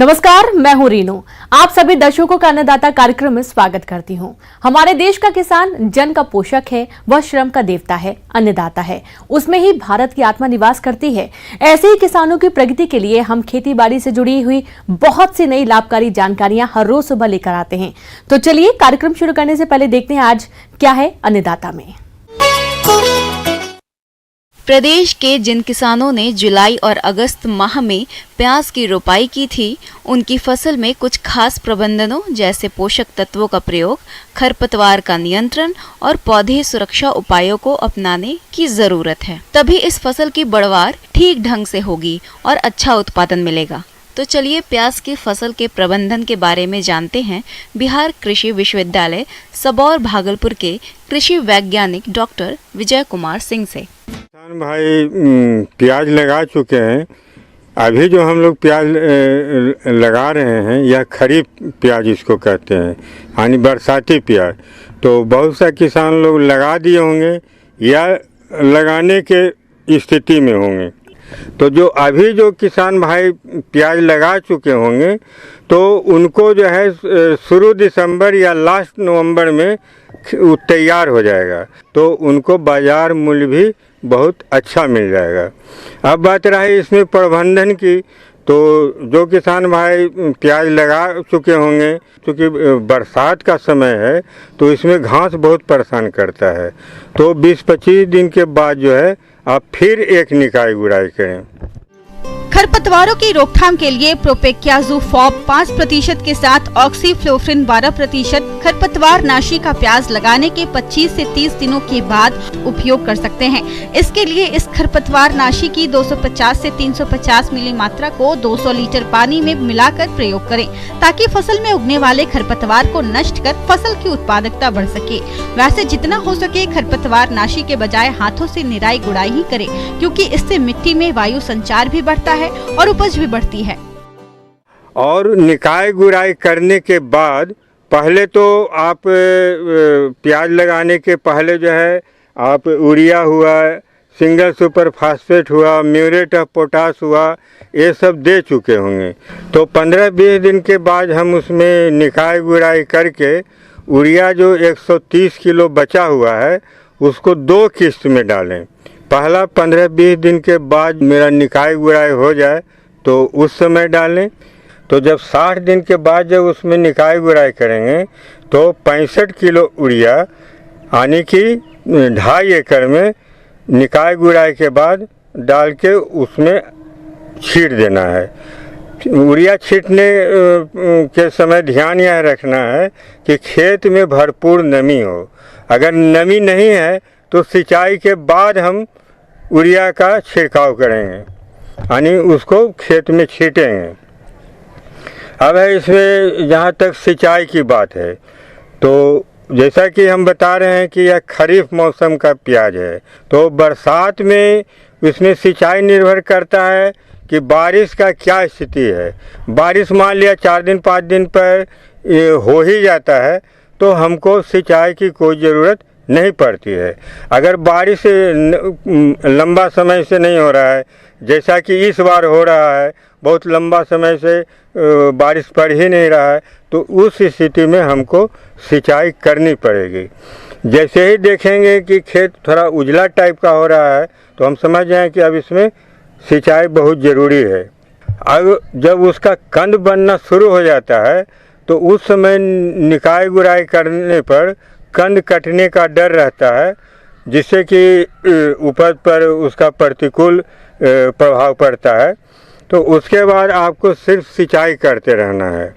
नमस्कार, मैं हूं रीनू। आप सभी दर्शकों का अन्नदाता कार्यक्रम में स्वागत करती हूं। हमारे देश का किसान जन का पोषक है, वह श्रम का देवता है, अन्नदाता है। उसमें ही भारत की आत्मा निवास करती है। ऐसे ही किसानों की प्रगति के लिए हम खेती बाड़ी से जुड़ी हुई बहुत सी नई लाभकारी जानकारियां हर रोज सुबह लेकर आते हैं। तो चलिए कार्यक्रम शुरू करने से पहले देखते हैं आज क्या है अन्नदाता में। प्रदेश के जिन किसानों ने जुलाई और अगस्त माह में प्याज की रोपाई की थी, उनकी फसल में कुछ खास प्रबंधनों जैसे पोषक तत्वों का प्रयोग, खरपतवार का नियंत्रण और पौधे सुरक्षा उपायों को अपनाने की जरूरत है। तभी इस फसल की बढ़वार ठीक ढंग से होगी और अच्छा उत्पादन मिलेगा। तो चलिए प्याज की फसल के प्रबंधन के बारे में जानते हैं बिहार कृषि विश्वविद्यालय सबौर भागलपुर के कृषि वैज्ञानिक डॉक्टर विजय कुमार सिंह से। किसान भाई प्याज लगा चुके हैं। अभी जो हम लोग प्याज लगा रहे हैं यह खरीफ प्याज इसको कहते हैं, यानी बरसाती प्याज। तो बहुत सा किसान लोग लगा दिए होंगे या लगाने के स्थिति में होंगे। तो जो अभी जो किसान भाई प्याज लगा चुके होंगे तो उनको जो है शुरू दिसंबर या लास्ट नवंबर में तैयार हो जाएगा, तो उनको बाज़ार मूल्य भी बहुत अच्छा मिल जाएगा। अब बात रही इसमें प्रबंधन की, तो जो किसान भाई प्याज लगा चुके होंगे, क्योंकि बरसात का समय है तो इसमें घास बहुत परेशान करता है। तो 20-25 दिन के बाद जो है आप फिर एक निकाई गुड़ाई करें। खरपतवारों की रोकथाम के लिए प्रोपेक्याजुफॉब 5% के साथ ऑक्सीफ्लोफिन 12% खरपतवार नाशी का प्याज लगाने के 25 से 30 दिनों के बाद उपयोग कर सकते हैं। इसके लिए इस खरपतवार नाशी की 250 से 350 मिली मात्रा को 200 लीटर पानी में मिलाकर प्रयोग करें, ताकि फसल में उगने वाले खरपतवार को नष्ट कर फसल की उत्पादकता बढ़ सके। वैसे जितना हो सके खरपतवार नाशी के बजाय हाथों से निराई गुड़ाई ही करें, क्योंकि इससे मिट्टी में वायु संचार भी बढ़ता है और उपज भी बढ़ती है। और निकाई गुड़ाई करने के बाद पहले तो आप प्याज लगाने के पहले जो है आप यूरिया हुआ, सिंगल सुपर फास्फेट हुआ, म्यूरेट ऑफ पोटाश हुआ, ये सब दे चुके होंगे। तो 15-20 दिन के बाद हम उसमें निकाई गुड़ाई करके यूरिया जो 130 किलो बचा हुआ है उसको 2 किस्त में डालें। पहला 15-20 दिन के बाद मेरा निकाई गुड़ाई हो जाए तो उस समय डालें। तो जब 60 दिन के बाद जब उसमें निकाई गुड़ाई करेंगे तो 65 किलो यूरिया यानी कि 2.5 एकड़ में निकाई गुड़ाई के बाद डाल के उसमें छींट देना है। यूरिया छींटने के समय ध्यान यह रखना है कि खेत में भरपूर नमी हो। अगर नमी नहीं है तो सिंचाई के बाद हम यूरिया का छिड़काव करेंगे, यानी उसको खेत में छींटेंगे। अब है इसमें जहाँ तक सिंचाई की बात है, तो जैसा कि हम बता रहे हैं कि यह खरीफ मौसम का प्याज है, तो बरसात में इसमें सिंचाई निर्भर करता है कि बारिश का क्या स्थिति है। बारिश मान लिया 4 दिन 5 दिन पर हो ही जाता है तो हमको सिंचाई की कोई ज़रूरत नहीं पड़ती है। अगर बारिश लंबा समय से नहीं हो रहा है, जैसा कि इस बार हो रहा है, बहुत लंबा समय से बारिश पड़ ही नहीं रहा है, तो उस स्थिति में हमको सिंचाई करनी पड़ेगी। जैसे ही देखेंगे कि खेत थोड़ा उजला टाइप का हो रहा है तो हम समझ जाएं कि अब इसमें सिंचाई बहुत ज़रूरी है। अब जब उसका कंद बनना शुरू हो जाता है तो उस समय निकाई गुड़ाई करने पर कंद कटने का डर रहता है, जिससे कि उपज पर उसका प्रतिकूल प्रभाव पड़ता है। तो उसके बाद आपको सिर्फ सिंचाई करते रहना है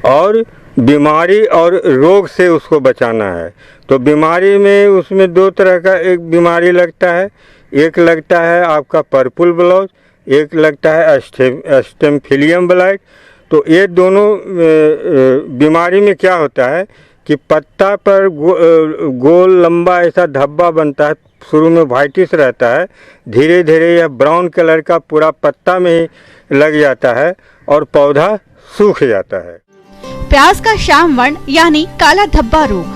और बीमारी और रोग से उसको बचाना है। तो बीमारी में उसमें 2 तरह का एक बीमारी लगता है। एक लगता है आपका पर्पल ब्लॉच, एक लगता है स्टेमफिलियम ब्लाइट। तो ये दोनों बीमारी में क्या होता है कि पत्ता पर गोल लंबा ऐसा धब्बा बनता है। शुरू में वाइटिश रहता है, धीरे धीरे यह ब्राउन कलर का पूरा पत्ता में ही लग जाता है और पौधा सूख जाता है। प्याज का श्याम वर्ण यानी काला धब्बा रोग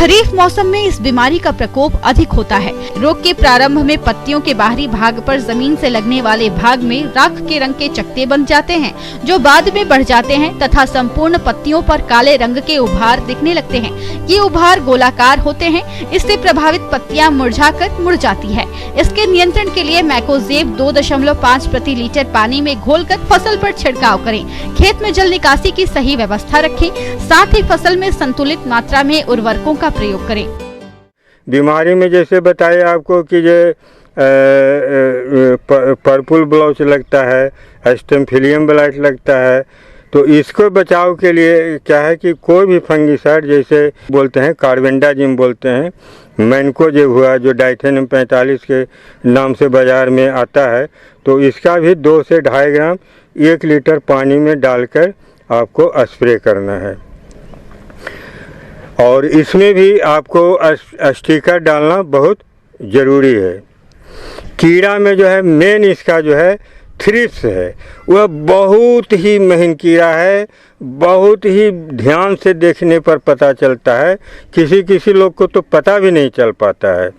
खरीफ मौसम में इस बीमारी का प्रकोप अधिक होता है। रोग के प्रारंभ में पत्तियों के बाहरी भाग पर जमीन से लगने वाले भाग में राख के रंग के चकत्ते बन जाते हैं, जो बाद में बढ़ जाते हैं तथा संपूर्ण पत्तियों पर काले रंग के उभार दिखने लगते हैं। ये उभार गोलाकार होते हैं। इससे प्रभावित पत्तियां मुरझाकर मुड़ जाती है। इसके नियंत्रण के लिए मैकोजेब 2.5 प्रति लीटर पानी में घोलकर फसल पर छिड़काव करें। खेत में जल निकासी की सही व्यवस्था रखें। साथ ही फसल में संतुलित मात्रा में उर्वरकों का प्रयोग करें। बीमारी में जैसे बताया आपको कि जो पर्पल ब्लॉच लगता है, एस्टेमोफिलियम ब्लाइट लगता है, तो इसको बचाव के लिए क्या है कि कोई भी फंगिसाइड जैसे बोलते हैं कार्बेंडाजिम बोलते हैं, मैनकोजेब हुआ जो डाइथेनियम 45 के नाम से बाज़ार में आता है, तो इसका भी 2 से 2.5 ग्राम 1 लीटर पानी में डालकर आपको स्प्रे करना है। और इसमें भी आपको स्टिकर डालना बहुत ज़रूरी है। कीड़ा में जो है मेन इसका जो है थ्रिप्स है, वह बहुत ही महीन कीड़ा है, बहुत ही ध्यान से देखने पर पता चलता है, किसी लोग को तो पता भी नहीं चल पाता है।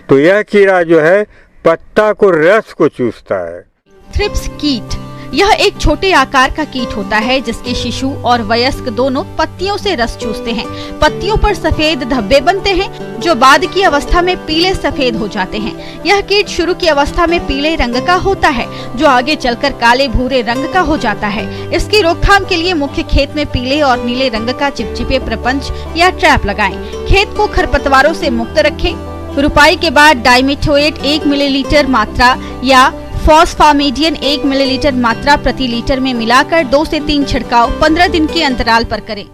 तो यह कीड़ा जो है पत्ता को रस को चूसता है। थ्रिप्स कीट यह एक छोटे आकार का कीट होता है जिसके शिशु और वयस्क दोनों पत्तियों से रस चूसते हैं। पत्तियों पर सफेद धब्बे बनते हैं जो बाद की अवस्था में पीले सफेद हो जाते हैं। यह कीट शुरू की अवस्था में पीले रंग का होता है जो आगे चलकर काले भूरे रंग का हो जाता है। इसकी रोकथाम के लिए मुख्य खेत में पीले और नीले रंग का चिपचिपे प्रपंच या ट्रैप लगाएं। खेत को खरपतवारों से मुक्त रखें। रुपाई के बाद डाइमिथोएट 1 मिलीलीटर मात्रा या फॉस्फामेडियन 1 मिलीलीटर मात्रा प्रति लीटर में मिलाकर 2 से 3 छिड़काव 15 दिन के अंतराल पर करें।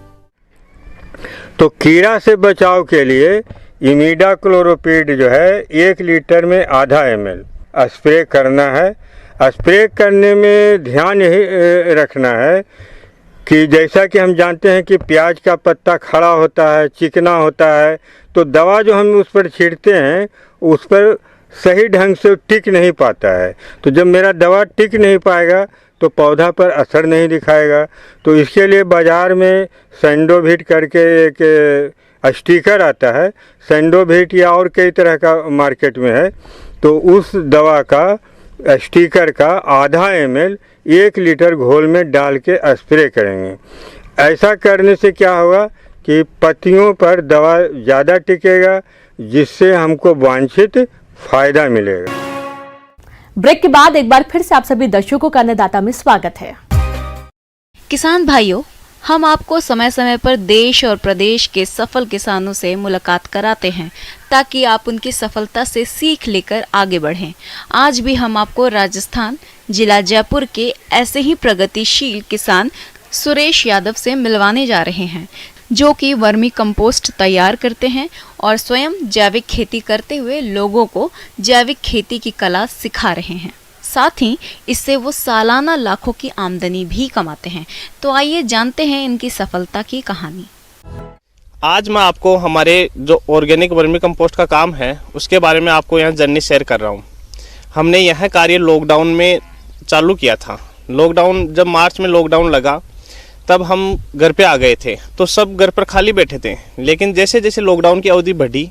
तो कीड़ा से बचाव के लिए इमिडाक्लोरोपीड जो है 1 लीटर में आधा ml स्प्रे करना है। स्प्रे करने में ध्यान यही रखना है कि जैसा कि हम जानते हैं कि प्याज का पत्ता खड़ा होता है, चिकना होता है, तो दवा जो हम उस पर छींटते हैं उस पर सही ढंग से टिक नहीं पाता है। तो जब मेरा दवा टिक नहीं पाएगा तो पौधा पर असर नहीं दिखाएगा। तो इसके लिए बाज़ार में सैंडोविट करके एक स्टिकर आता है, सैंडोविट या और कई तरह का मार्केट में है, तो उस दवा का स्टिकर का आधा ml 1 लीटर घोल में डाल के स्प्रे करेंगे। ऐसा करने से क्या होगा कि पत्तियों पर दवा ज़्यादा टिकेगा, जिससे हमको वांछित फायदा मिलेगा। ब्रेक के बाद एक बार फिर से आप सभी दर्शकों का अन्नदाता में स्वागत है। किसान भाइयों, हम आपको समय समय पर देश और प्रदेश के सफल किसानों से मुलाकात कराते हैं ताकि आप उनकी सफलता से सीख लेकर आगे बढ़ें। आज भी हम आपको राजस्थान जिला जयपुर के ऐसे ही प्रगतिशील किसान सुरेश यादव से मिलवाने जा रहे हैं, जो कि वर्मी कंपोस्ट तैयार करते हैं और स्वयं जैविक खेती करते हुए लोगों को जैविक खेती की कला सिखा रहे हैं। साथ ही इससे वो सालाना लाखों की आमदनी भी कमाते हैं। तो आइए जानते हैं इनकी सफलता की कहानी। आज मैं आपको हमारे जो ऑर्गेनिक वर्मी कंपोस्ट का काम है उसके बारे में आपको यहाँ जर्नी शेयर कर रहा हूँ। हमने यह कार्य लॉकडाउन में चालू किया था। लॉकडाउन जब मार्च में लॉकडाउन लगा तब हम घर पे आ गए थे, तो सब घर पर खाली बैठे थे। लेकिन जैसे जैसे लॉकडाउन की अवधि बढ़ी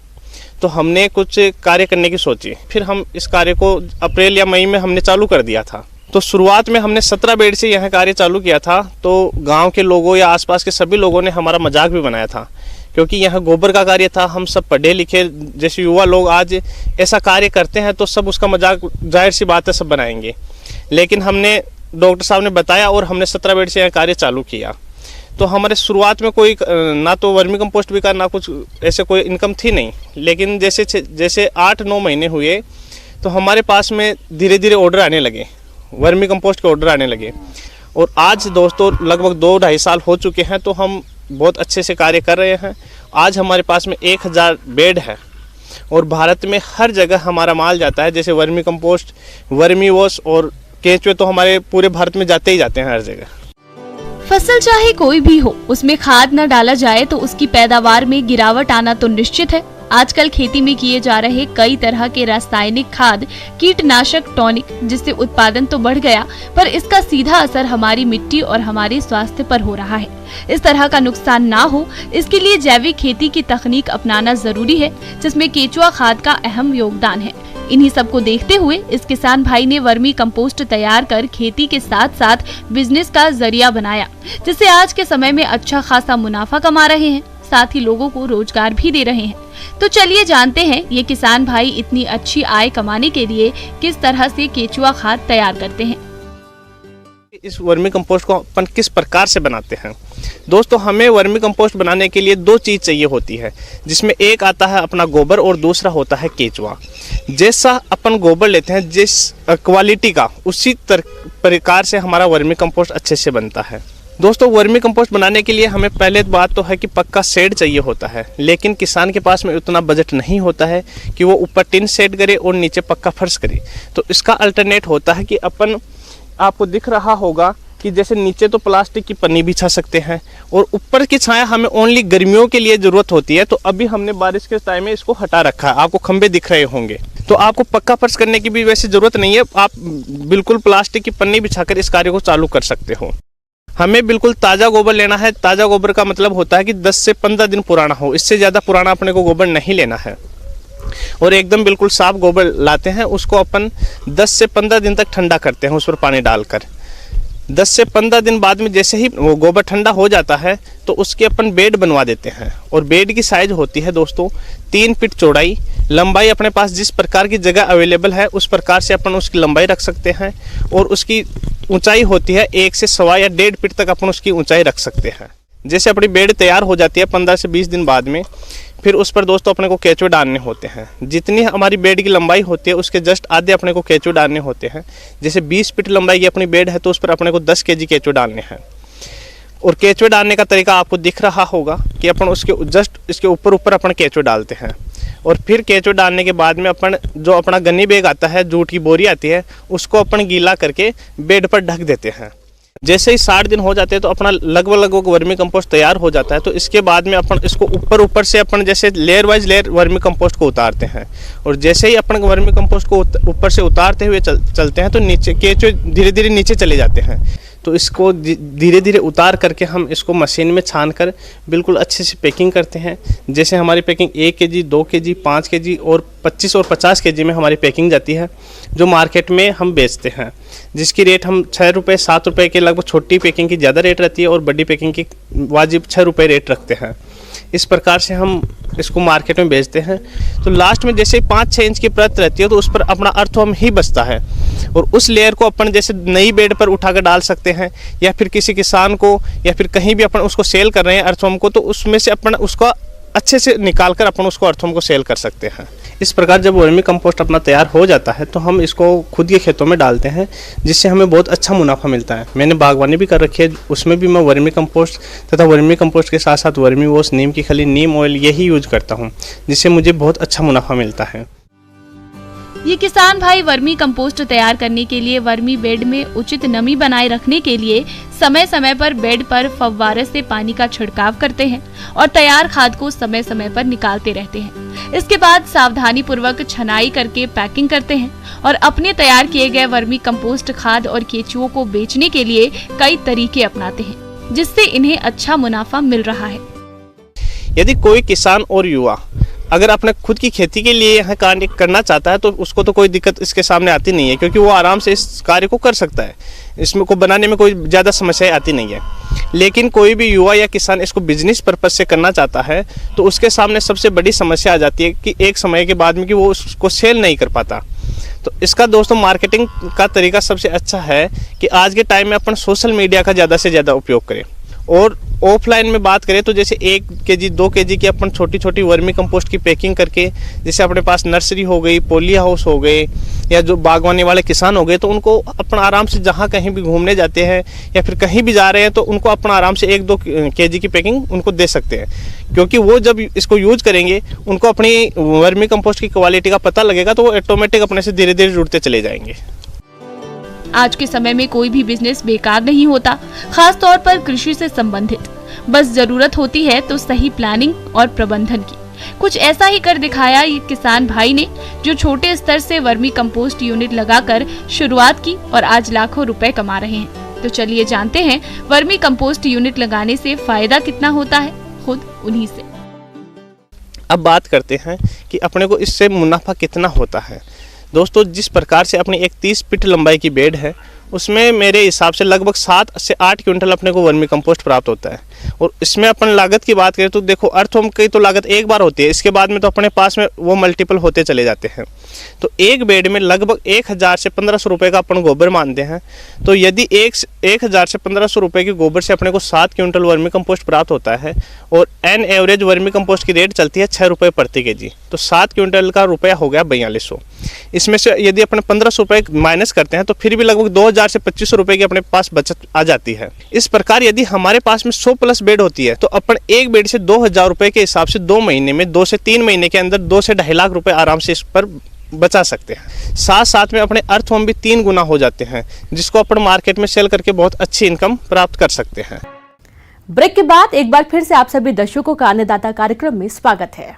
तो हमने कुछ कार्य करने की सोची। फिर हम इस कार्य को अप्रैल या मई में हमने चालू कर दिया था। तो शुरुआत में हमने 17 बेड से यह कार्य चालू किया था। तो गांव के लोगों या आसपास के सभी लोगों ने हमारा मजाक भी बनाया था, क्योंकि यह गोबर का कार्य था। हम सब पढ़े लिखे जैसे युवा लोग आज ऐसा कार्य करते हैं तो सब उसका मजाक जाहिर सी बात है सब बनाएंगे। लेकिन हमने डॉक्टर साहब ने बताया और हमने 17 बेड से यह कार्य चालू किया। तो हमारे शुरुआत में कोई ना तो वर्मी कंपोस्ट बिका, ना कुछ ऐसे कोई इनकम थी नहीं। लेकिन जैसे 8-9 महीने हुए तो हमारे पास में धीरे धीरे ऑर्डर आने लगे, वर्मी कंपोस्ट के ऑर्डर आने लगे। और आज दोस्तों लगभग 2-2.5 साल हो चुके हैं, तो हम बहुत अच्छे से कार्य कर रहे हैं। आज हमारे पास में 1000 बेड है और भारत में हर जगह हमारा माल जाता है। जैसे वर्मी कंपोस्ट, वर्मी वॉश और केंचुए तो हमारे पूरे भारत में जाते ही जाते हैं हर जगह। फसल चाहे कोई भी हो, उसमें खाद न डाला जाए तो उसकी पैदावार में गिरावट आना तो निश्चित है। आजकल खेती में किए जा रहे कई तरह के रासायनिक खाद, कीटनाशक, टॉनिक, जिससे उत्पादन तो बढ़ गया पर इसका सीधा असर हमारी मिट्टी और हमारे स्वास्थ्य पर हो रहा है। इस तरह का नुकसान ना हो, इसके लिए जैविक खेती की तकनीक अपनाना जरूरी है, जिसमें केचुआ खाद का अहम योगदान है। इन्हीं सबको देखते हुए इस किसान भाई ने वर्मी कंपोस्ट तैयार कर खेती के साथ साथ बिजनेस का जरिया बनाया, जिससे आज के समय में अच्छा खासा मुनाफा कमा रहे हैं, साथ ही लोगों को रोजगार भी दे रहे हैं। तो चलिए जानते हैं ये किसान भाई इतनी अच्छी आय कमाने के लिए किस तरह से केचुआ खाद तैयार करते हैं। इस वर्मी कंपोस्ट को अपन किस प्रकार से बनाते हैं। दोस्तों, हमें वर्मी कंपोस्ट बनाने के लिए दो चीज़ चाहिए होती है, जिसमें एक आता है अपना गोबर और दूसरा होता है केचुआ। जैसा अपन गोबर लेते हैं जिस क्वालिटी का, उसी प्रकार से हमारा वर्मी कंपोस्ट अच्छे से बनता है। दोस्तों, वर्मी कंपोस्ट बनाने के लिए हमें पहले बात तो है कि पक्का शेड चाहिए होता है, लेकिन किसान के पास में उतना बजट नहीं होता है कि वो ऊपर टिन शेड करे और नीचे पक्का फर्श करे। तो इसका अल्टरनेट होता है कि अपन, आपको दिख रहा होगा कि जैसे नीचे तो प्लास्टिक की पन्नी बिछा सकते हैं और ऊपर की छाया हमें ओनली गर्मियों के लिए ज़रूरत होती है। तो अभी हमने बारिश के टाइम में इसको हटा रखा है, आपको खंबे दिख रहे होंगे। तो आपको पक्का फर्श करने की भी वैसे ज़रूरत नहीं है, आप बिल्कुल प्लास्टिक की पन्नी बिछाकर इस कार्य को चालू कर सकते हो। हमें बिल्कुल ताज़ा गोबर लेना है। ताज़ा गोबर का मतलब होता है कि 10 से 15 दिन पुराना हो, इससे ज़्यादा पुराना अपने को गोबर नहीं लेना है। और एकदम बिल्कुल साफ गोबर लाते हैं, उसको अपन 10 से 15 दिन तक ठंडा करते हैं उस पर पानी डालकर। 10 से 15 दिन बाद में जैसे ही वो गोबर ठंडा हो जाता है तो उसके अपन बेड बनवा देते हैं। और बेड की साइज होती है दोस्तों 3 फीट चौड़ाई, लंबाई अपने पास जिस प्रकार की जगह अवेलेबल है उस प्रकार से अपन उसकी लंबाई रख सकते हैं। और उसकी ऊंचाई होती है 1 से 1.25 या 1.5 फीट तक अपन उसकी ऊंचाई रख सकते हैं। जैसे अपनी बेड तैयार हो जाती है 15 से 20 दिन बाद में, फिर उस पर दोस्तों अपने को केचुए डालने होते हैं। जितनी हमारी बेड की लंबाई होती है उसके जस्ट आधे अपने को केचुए डालने होते हैं। जैसे 20 फीट लंबाई की अपनी बेड है तो उस पर अपने को 10 केजी केचुए डालने हैं। और केचुए डालने का तरीका आपको दिख रहा होगा कि अपन उसके जस्ट इसके ऊपर अपन केचुए डालते हैं। और फिर केचुए डालने के बाद में अपन जो अपना गन्नी बैग आता है, जूट की बोरी आती है, उसको अपन गीला करके बेड पर ढक देते हैं। जैसे ही 60 दिन हो जाते हैं तो अपना लगभग वर्मी कंपोस्ट तैयार हो जाता है। तो इसके बाद में अपन इसको ऊपर से अपन जैसे layer wise layer vermi compost को उतारते हैं। और जैसे ही अपन वर्मी कंपोस्ट को ऊपर से उतारते हुए चलते हैं तो नीचे केचुए धीरे धीरे नीचे चले जाते हैं। तो इसको धीरे धीरे उतार करके हम इसको मशीन में छान कर बिल्कुल अच्छे से पैकिंग करते हैं। जैसे हमारी पैकिंग 1 केजी, 2 केजी, 5 केजी और 25 और 50 केजी में हमारी पैकिंग जाती है, जो मार्केट में हम बेचते हैं, जिसकी रेट हम 6 रुपये 7 रुपये के लगभग, छोटी पैकिंग की ज़्यादा रेट रहती है और बड़ी पैकिंग की वाजिब 6 रुपये रेट रखते हैं। इस प्रकार से हम इसको मार्केट में बेचते हैं। तो लास्ट में जैसे 5-6 इंच की परत रहती है तो उस पर अपना अर्थवर्म ही बचता है। और उस लेयर को अपन जैसे नई बेड पर उठाकर डाल सकते हैं, या फिर किसी किसान को, या फिर कहीं भी अपन उसको सेल कर रहे हैं अर्थवर्म को, तो उसमें से अपन उसको अच्छे से निकाल कर अपन उसको अर्थवर्म को सेल कर सकते हैं। इस प्रकार जब वर्मी कंपोस्ट अपना तैयार हो जाता है तो हम इसको खुद के खेतों में डालते हैं, जिससे हमें बहुत अच्छा मुनाफा मिलता है। मैंने बागवानी भी कर रखी है, उसमें भी मैं वर्मी कंपोस्ट तथा वर्मी कंपोस्ट के साथ साथ वर्मी वॉश, नीम की खली, नीम ऑयल यही यूज करता हूँ, जिससे मुझे बहुत अच्छा मुनाफा मिलता है। ये किसान भाई वर्मी कंपोस्ट तैयार करने के लिए वर्मी बेड में उचित नमी बनाए रखने के लिए समय समय पर बेड पर फव्वारे से पानी का छिड़काव करते हैं और तैयार खाद को समय समय पर निकालते रहते हैं। इसके बाद सावधानी पूर्वक छनाई करके पैकिंग करते हैं और अपने तैयार किए गए वर्मी कंपोस्ट खाद और केचुओं को बेचने के लिए कई तरीके अपनाते हैं, जिससे इन्हें अच्छा मुनाफा मिल रहा है। यदि कोई किसान और युवा अगर अपने खुद की खेती के लिए यहाँ कार्य करना चाहता है तो उसको तो कोई दिक्कत इसके सामने आती नहीं है, क्योंकि वो आराम से इस कार्य को कर सकता है। इसमें को बनाने में कोई ज़्यादा समस्याएं आती नहीं है। लेकिन कोई भी युवा या किसान इसको बिजनेस पर्पज से करना चाहता है तो उसके सामने सबसे बड़ी समस्या आ जाती है कि एक समय के बाद में कि वो उसको सेल नहीं कर पाता। तो इसका दोस्तों मार्केटिंग का तरीका सबसे अच्छा है कि आज के टाइम में अपन सोशल मीडिया का ज़्यादा से ज़्यादा उपयोग करें। और ऑफलाइन में बात करें तो जैसे 1 केजी 2 केजी की अपन छोटी छोटी वर्मी कंपोस्ट की पैकिंग करके, जैसे अपने पास नर्सरी हो गई, पोली हाउस हो गए, या जो बागवानी वाले किसान हो गए, तो उनको अपन आराम से जहाँ कहीं भी घूमने जाते हैं या फिर कहीं भी जा रहे हैं तो उनको अपन आराम से 1-2 केजी की पैकिंग उनको दे सकते हैं। क्योंकि वो जब इसको यूज करेंगे उनको अपनी वर्मी कंपोस्ट की क्वालिटी का पता लगेगा, तो वो ऑटोमेटिक अपने से धीरे धीरे जुड़ते चले जाएंगे। आज के समय में कोई भी बिजनेस बेकार नहीं होता, खास तौर पर कृषि से संबंधित। बस जरूरत होती है तो सही प्लानिंग और प्रबंधन की। कुछ ऐसा ही कर दिखाया ये किसान भाई ने, जो छोटे स्तर से वर्मी कंपोस्ट यूनिट लगाकर शुरुआत की और आज लाखों रुपए कमा रहे हैं। तो चलिए जानते हैं वर्मी कंपोस्ट यूनिट लगाने से फायदा कितना होता है, खुद उन्हीं से। अब बात करते हैं कि अपने को इससे मुनाफा कितना होता है। दोस्तों, जिस प्रकार से अपनी एक 30 फीट लंबाई की बेड है, उसमें मेरे हिसाब से लगभग 7 से 8 क्विंटल अपने को वर्मी कंपोस्ट प्राप्त होता है। और इसमें अपन लागत की बात करें तो देखो, अर्थवर्म की तो लागत एक बार होती है, इसके बाद में तो अपने पास में वो मल्टीपल होते चले जाते हैं। तो एक बेड में लगभग 1000 से 1500 रुपये का अपन गोबर मानते हैं। तो यदि 1000 से 1500 रुपये के गोबर से अपने को 7 क्विंटल वर्मी कंपोस्ट प्राप्त होता है और एन एवरेज वर्मी कंपोस्ट की रेट चलती है 6 रुपये प्रति केजी, तो 7 क्विंटल का रुपया हो गया 4200। इसमें से यदि अपन 1500 रुपये माइनस करते हैं तो फिर भी लगभग 2000 से 2500 रुपये की अपने पास बचत आ जाती है। इस प्रकार यदि हमारे पास में 100 प्लस बेड होती है तो अपन एक बेड से 2000 रुपये के हिसाब से 2 महीने में 2 से 3 महीने के अंदर 2 से 2.5 लाख रुपये आराम से इस पर बचा सकते हैं। साथ साथ में अपने अर्थवर्म भी 3 गुना हो जाते हैं, जिसको अपन मार्केट में सेल करके बहुत अच्छी इनकम प्राप्त कर सकते हैं। ब्रेक के बाद एक बार फिर से आप सभी दर्शकों का अन्नदाता कार्यक्रम में स्वागत है।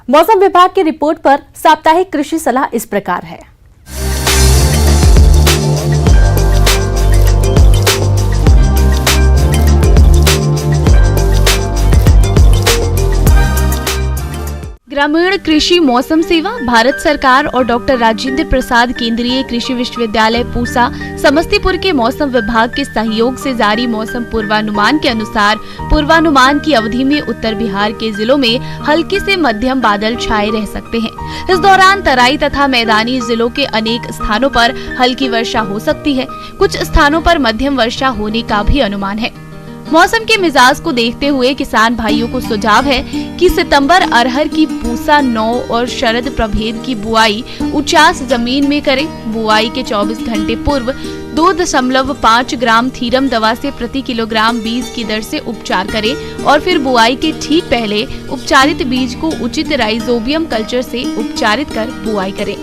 मौसम विभाग की रिपोर्ट पर साप्ताहिक कृषि सलाह इस प्रकार है। ग्रामीण कृषि मौसम सेवा भारत सरकार और डॉक्टर राजेंद्र प्रसाद केंद्रीय कृषि विश्वविद्यालय पूसा समस्तीपुर के मौसम विभाग के सहयोग से जारी मौसम पूर्वानुमान के अनुसार पूर्वानुमान की अवधि में उत्तर बिहार के जिलों में हल्के से मध्यम बादल छाए रह सकते हैं। इस दौरान तराई तथा मैदानी जिलों के अनेक स्थानों पर हल्की वर्षा हो सकती है। कुछ स्थानों पर मध्यम वर्षा होने का भी अनुमान है। मौसम के मिजाज को देखते हुए किसान भाइयों को सुझाव है कि सितंबर अरहर की पूसा 9 और शरद प्रभेद की बुआई उचास जमीन में करें। बुआई के 24 घंटे पूर्व 2.5 ग्राम थीरम दवा से प्रति किलोग्राम बीज की दर से उपचार करें और फिर बुआई के ठीक पहले उपचारित बीज को उचित राइजोबियम कल्चर से उपचारित कर बुआई करें।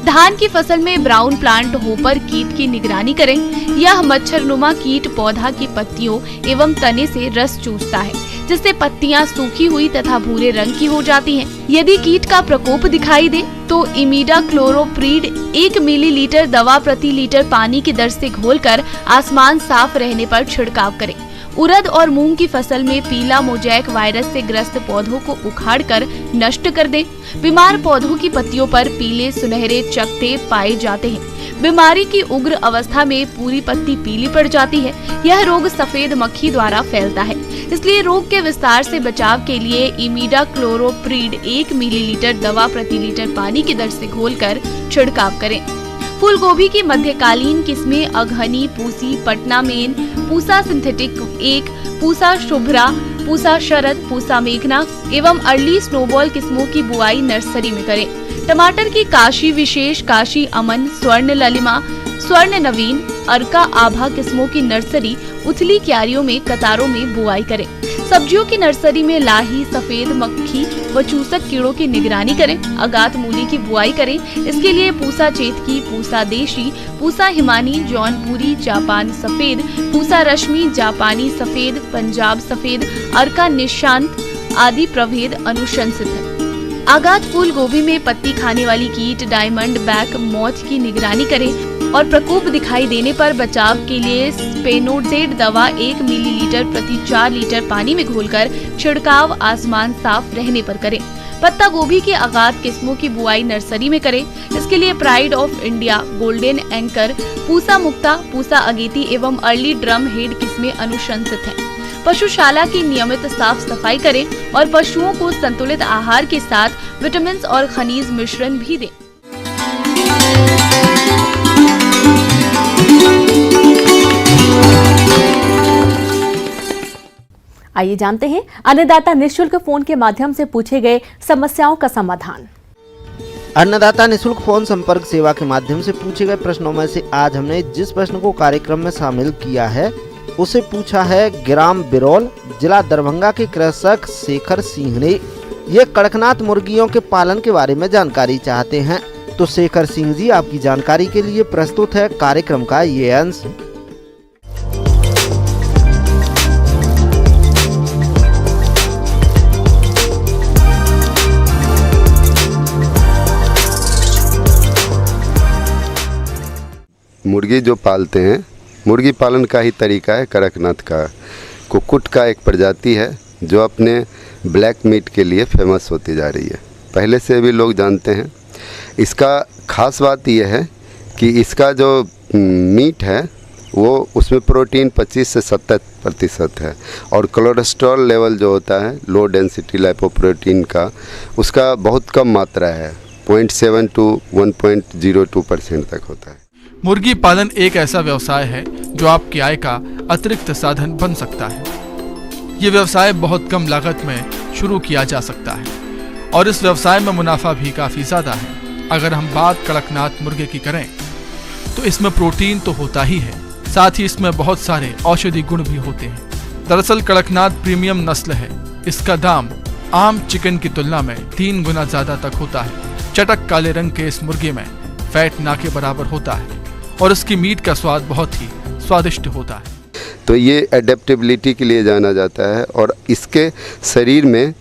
धान की फसल में ब्राउन प्लांट होपर कीट की निगरानी करें। यह मच्छरनुमा कीट पौधा की पत्तियों एवं तने से रस चूसता है, जिससे पत्तियां सूखी हुई तथा भूरे रंग की हो जाती हैं। यदि कीट का प्रकोप दिखाई दे तो इमिडाक्लोरोप्रिड 1 मिलीलीटर दवा प्रति लीटर पानी की दर से घोलकर आसमान साफ रहने पर छिड़काव करें। उड़द और मूंग की फसल में पीला मोजैक वायरस से ग्रस्त पौधों को उखाड़कर नष्ट कर दें। बीमार पौधों की पत्तियों पर पीले सुनहरे चकत्ते पाए जाते हैं। बीमारी की उग्र अवस्था में पूरी पत्ती पीली पड़ जाती है। यह रोग सफेद मक्खी द्वारा फैलता है, इसलिए रोग के विस्तार से बचाव के लिए इमिडाक्लोरोप्रिड 1 मिलीलीटर दवा प्रति लीटर पानी की दर से घोलकर छिड़काव करें। फूल गोभी की मध्यकालीन किस्में अघनी, पूसी, पटना मेन, पूसा सिंथेटिक 1, पूसा शुभ्रा, पूसा शरद, पूसा मेघना एवं अर्ली स्नोबॉल किस्मों की बुआई नर्सरी में करें। टमाटर की काशी विशेष, काशी अमन, स्वर्ण ललिमा, स्वर्ण नवीन, अर्का आभा किस्मों की नर्सरी उथली क्यारियों में कतारों में बुआई करें। सब्जियों की नर्सरी में लाही, सफेद मक्खी व चूसक कीड़ों की निगरानी करें। अगात मूली की बुआई करें। इसके लिए पूसा चेतकी, पूसा देशी, पूसा हिमानी, जौनपुरी, जापान सफेद, पूसा रश्मि, जापानी सफेद, पंजाब सफेद, अर्का निशांत आदि प्रभेद अनुशंसित है। आगात फूल गोभी में पत्ती खाने वाली कीट डायमंड बैक मॉथ की निगरानी करें और प्रकोप दिखाई देने पर बचाव के लिए स्पेनोजेड दवा 1 मिलीलीटर प्रति 4 लीटर पानी में घोलकर छिड़काव आसमान साफ रहने पर करें। पत्ता गोभी की आगात किस्मों की बुआई नर्सरी में करें। इसके लिए pride of India, golden anchor, Pusa Mukta, Pusa Ageti एवं अर्ली ड्रम हेड किस्में अनुशंसित हैं। पशुशाला की नियमित साफ सफाई करें और पशुओं को संतुलित आहार के साथ विटामिन और खनिज मिश्रण भी दें। आइए जानते हैं अन्नदाता निःशुल्क फोन के माध्यम से पूछे गए समस्याओं का समाधान। अन्नदाता निःशुल्क फोन संपर्क सेवा के माध्यम से पूछे गए प्रश्नों में से आज हमने जिस प्रश्न को कार्यक्रम में शामिल किया है उसे पूछा है ग्राम बिरौल, जिला दरभंगा के कृषक शेखर सिंह ने। ये कड़कनाथ मुर्गियों के पालन के बारे में जानकारी चाहते हैं। तो शेखर सिंह जी, आपकी जानकारी के लिए प्रस्तुत है कार्यक्रम का ये अंश। मुर्गी जो पालते हैं, मुर्गी पालन का ही तरीका है कड़कनाथ का। कुक्कुट का एक प्रजाति है जो अपने ब्लैक मीट के लिए फेमस होती जा रही है, पहले से भी लोग जानते हैं। इसका खास बात यह है कि इसका जो मीट है वो उसमें प्रोटीन 25 से 70% है और कोलेस्ट्रॉल लेवल जो होता है लो डेंसिटी लाइपोप्रोटीन का, उसका बहुत कम मात्रा है, 0.7 to 1.02% तक होता है। मुर्गी पालन एक ऐसा व्यवसाय है जो आपकी आय का अतिरिक्त साधन बन सकता है। ये व्यवसाय बहुत कम लागत में शुरू किया जा सकता है और इस व्यवसाय में मुनाफा भी काफ़ी ज़्यादा है। अगर हम बात कड़कनाथ मुर्गे की करें तो इसमें प्रोटीन तो होता ही है, साथ ही इसमें बहुत सारे औषधि गुण भी होते हैं। दरअसल कड़कनाथ प्रीमियम नस्ल है। इसका दाम आम चिकन की तुलना में 3 गुना ज़्यादा तक होता है। चटक काले रंग के इस मुर्गे में फैट ना के बराबर होता है और इसकी मीट का स्वाद बहुत ही स्वादिष्ट होता है। तो ये एडेप्टेबिलिटी के लिए जाना जाता है और इसके शरीर में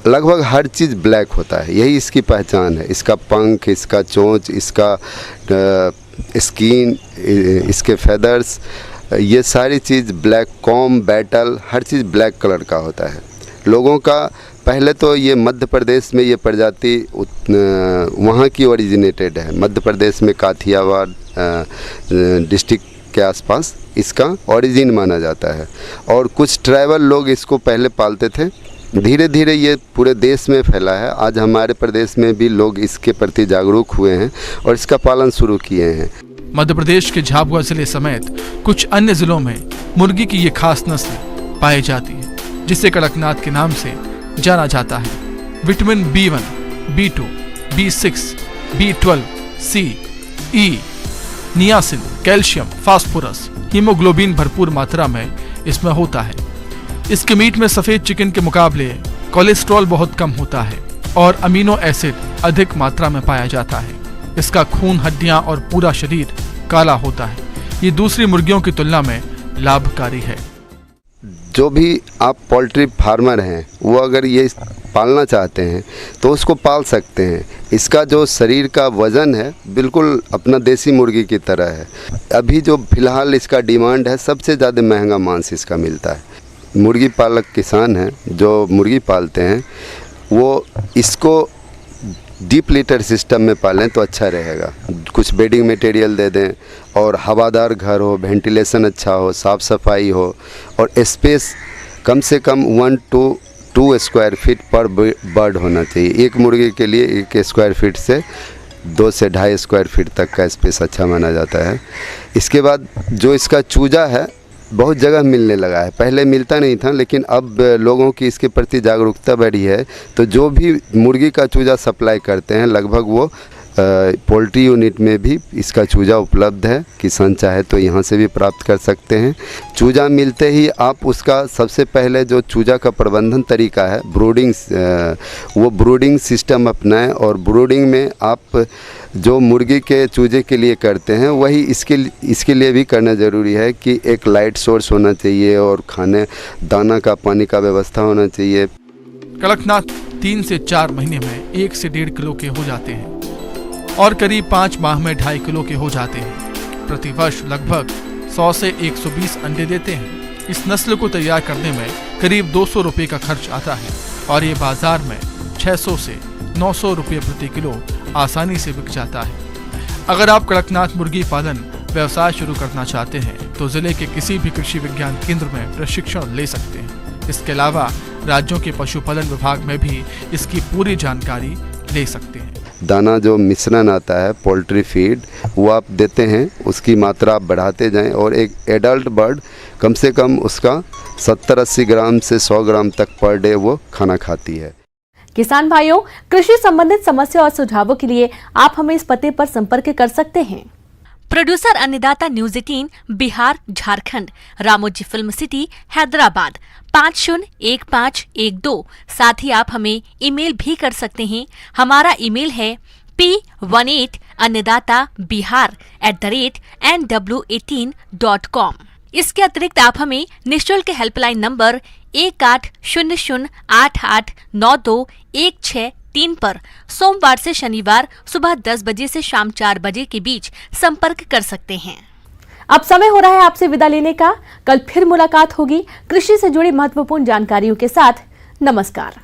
लगभग हर चीज़ ब्लैक होता है, यही इसकी पहचान है। इसका पंख, इसका चोंच, इसका स्किन, इसके फेदर्स, ये सारी चीज़ ब्लैक, कॉम, बैटल, हर चीज़ ब्लैक कलर का होता है। लोगों का पहले तो ये मध्य प्रदेश में ये प्रजाति वहाँ की ओरिजिनेटेड है। मध्य प्रदेश में काठियावाड़ डिस्ट्रिक्ट के आसपास इसका ओरिजिन माना जाता है और कुछ ट्राइबल लोग इसको पहले पालते थे। धीरे धीरे ये पूरे देश में फैला है। आज हमारे प्रदेश में भी लोग इसके प्रति जागरूक हुए हैं और इसका पालन शुरू किए हैं। मध्य प्रदेश के झाबुआ जिले समेत कुछ अन्य जिलों में मुर्गी की ये खास नस्ल पाई जाती है जिसे कड़कनाथ के नाम से जाना जाता है। Vitamin B1, B2, B6, B12, C, E, niacin, calcium, phosphorus, haemoglobin भरपूर मात्रा में इसमें होता है। इसके मीट में सफ़ेद चिकन के मुकाबले कोलेस्ट्रॉल बहुत कम होता है और अमीनो एसिड अधिक मात्रा में पाया जाता है। इसका खून, हड्डियां और पूरा शरीर काला होता है। ये दूसरी मुर्गियों की तुलना में लाभकारी है। जो भी आप पोल्ट्री फार्मर हैं वो अगर ये पालना चाहते हैं तो उसको पाल सकते हैं। इसका जो शरीर का वज़न है बिल्कुल अपना देसी मुर्गी की तरह है। अभी जो फ़िलहाल इसका डिमांड है, सबसे ज़्यादा महंगा मांस इसका मिलता है। मुर्गी पालक किसान हैं जो मुर्गी पालते हैं वो इसको डीप लीटर सिस्टम में पालें तो अच्छा रहेगा। कुछ बेडिंग मटेरियल दे दें और हवादार घर हो, वेंटिलेशन अच्छा हो, साफ़ सफाई हो और स्पेस कम से कम 1 to 2 स्क्वायर फीट पर बर्ड होना चाहिए। एक मुर्गी के लिए 1 स्क्वायर फीट से 2 से 2.5 स्क्वायर फीट तक का स्पेस अच्छा माना जाता है। इसके बाद जो इसका चूजा है बहुत जगह मिलने लगा है, पहले मिलता नहीं था लेकिन अब लोगों की इसके प्रति जागरूकता बढ़ी है। तो जो भी मुर्गी का चूजा सप्लाई करते हैं लगभग वो पोल्ट्री यूनिट में भी इसका चूजा उपलब्ध है। किसान चाहे तो यहाँ से भी प्राप्त कर सकते हैं। चूजा मिलते ही आप उसका सबसे पहले जो चूजा का प्रबंधन तरीका है ब्रूडिंग, वो ब्रूडिंग सिस्टम अपनाएं और ब्रूडिंग में आप जो मुर्गी के चूजे के लिए करते हैं वही इसके लिए भी करना ज़रूरी है कि एक लाइट सोर्स होना चाहिए और खाने दाना का, पानी का व्यवस्था होना चाहिए। कड़कनाथ 3 से 4 महीने में 1 से 1.5 किलो के हो जाते हैं और करीब 5 माह में 2.5 किलो के हो जाते हैं। प्रतिवर्ष लगभग 100 से 120 अंडे देते हैं। इस नस्ल को तैयार करने में करीब 200 रुपये का खर्च आता है और ये बाजार में 600 से 900 रुपये प्रति किलो आसानी से बिक जाता है। अगर आप कड़कनाथ मुर्गी पालन व्यवसाय शुरू करना चाहते हैं तो जिले के किसी भी कृषि विज्ञान केंद्र में प्रशिक्षण ले सकते हैं। इसके अलावा राज्यों के पशुपालन विभाग में भी इसकी पूरी जानकारी ले सकते हैं। दाना जो मिश्रण आता है पोल्ट्री फीड वो आप देते हैं, उसकी मात्रा आप बढ़ाते जाएं और एक एडल्ट बर्ड कम से कम उसका 70-80 ग्राम से 100 ग्राम तक पर डे वो खाना खाती है। किसान भाइयों, कृषि संबंधित समस्या और सुझावों के लिए आप हमें इस पते पर संपर्क कर सकते हैं। प्रोड्यूसर अन्नदाता news 18 Bihar Jharkhand, Ramoji film city Hyderabad 501512। साथ ही आप हमें ईमेल भी कर सकते हैं। हमारा ईमेल है p18annadatabihar@nw18.com। इसके अतिरिक्त आप हमें निःशुल्क हेल्पलाइन नंबर 1800889216 3 पर सोमवार से शनिवार सुबह 10 बजे से शाम 4 बजे के बीच संपर्क कर सकते हैं। अब समय हो रहा है आपसे विदा लेने का। कल फिर मुलाकात होगी कृषि से जुड़ी महत्वपूर्ण जानकारियों के साथ। नमस्कार।